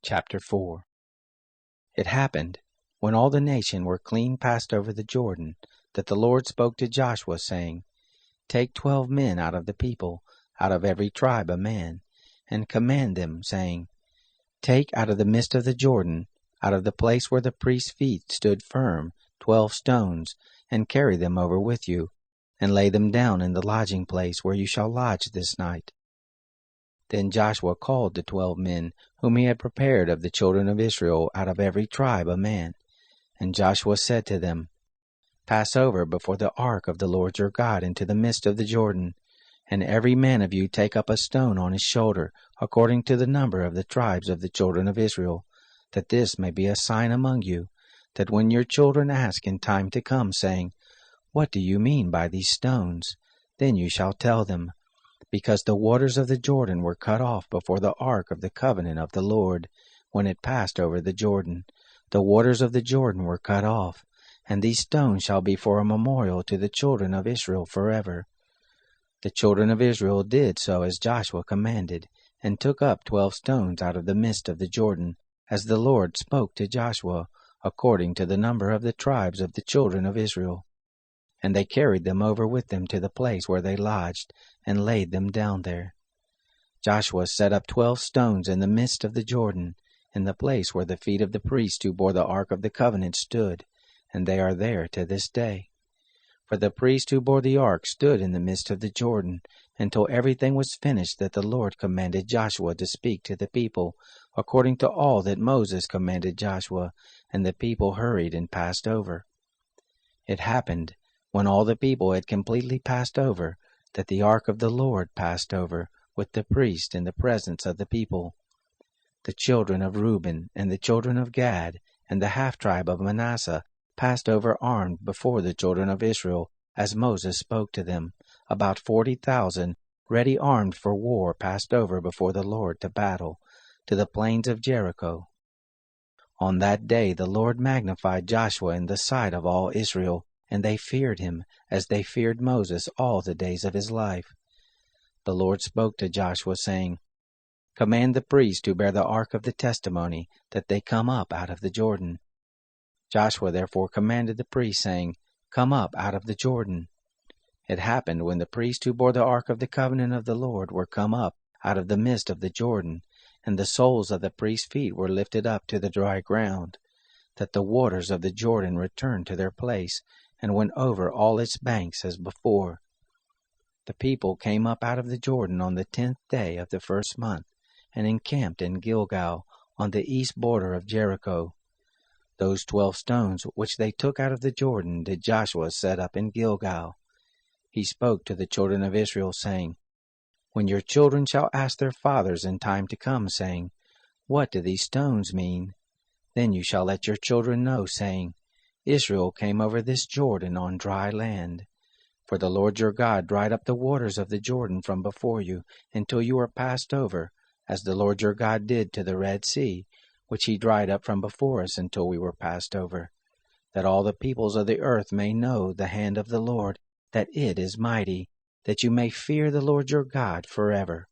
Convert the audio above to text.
Chapter 4. It happened, when all the nation were clean passed over the Jordan, that the Lord spoke to Joshua, saying, Take 12 men out of the people, out of every tribe a man, and command them, saying, Take out of the midst of the Jordan, out of the place where the priest's feet stood firm, 12 stones, and carry them over with you, and lay them down in the lodging place where you shall lodge this night. Then Joshua called the 12 men, whom he had prepared of the children of Israel, out of every tribe a man. And Joshua said to them, Pass over before the ark of the Lord your God into the midst of the Jordan, and every man of you take up a stone on his shoulder, according to the number of the tribes of the children of Israel, that this may be a sign among you, that when your children ask in time to come, saying, What do you mean by these stones? Then you shall tell them, Because the waters of the Jordan were cut off before the ark of the covenant of the Lord, when it passed over the Jordan. The waters of the Jordan were cut off, and these stones shall be for a memorial to the children of Israel forever. The children of Israel did so as Joshua commanded, and took up 12 stones out of the midst of the Jordan, as the Lord spoke to Joshua, according to the number of the tribes of the children of Israel. And they carried them over with them to the place where they lodged, and laid them down there. Joshua set up 12 stones in the midst of the Jordan, in the place where the feet of the priests who bore the ark of the covenant stood, and they are there to this day. For the priest who bore the ark stood in the midst of the Jordan, until everything was finished that the Lord commanded Joshua to speak to the people, according to all that Moses commanded Joshua, and the people hurried and passed over. It happened, when all the people had completely passed over, that the ark of the Lord passed over with the priest in the presence of the people. The children of Reuben and the children of Gad and the half-tribe of Manasseh passed over armed before the children of Israel, as Moses spoke to them. About 40,000, ready armed for war, passed over before the Lord to battle, to the plains of Jericho. On that day the Lord magnified Joshua in the sight of all Israel, and they feared him, as they feared Moses all the days of his life. The Lord spoke to Joshua, saying, Command the priests who bear the ark of the testimony, that they come up out of the Jordan. Joshua therefore commanded the priests, saying, Come up out of the Jordan. It happened, when the priests who bore the ark of the covenant of the Lord were come up out of the midst of the Jordan, and the soles of the priests' feet were lifted up to the dry ground, that the waters of the Jordan returned to their place, and went over all its banks as before. The people came up out of the Jordan on the 10th day of the first month, and encamped in Gilgal, on the east border of Jericho. Those 12 stones which they took out of the Jordan did Joshua set up in Gilgal. He spoke to the children of Israel, saying, When your children shall ask their fathers in time to come, saying, What do these stones mean? Then you shall let your children know, saying, Israel came over this Jordan on dry land. For the Lord your God dried up the waters of the Jordan from before you, until you were passed over, as the Lord your God did to the Red Sea, which he dried up from before us until we were passed over, that all the peoples of the earth may know the hand of the Lord, that it is mighty, that you may fear the Lord your God forever.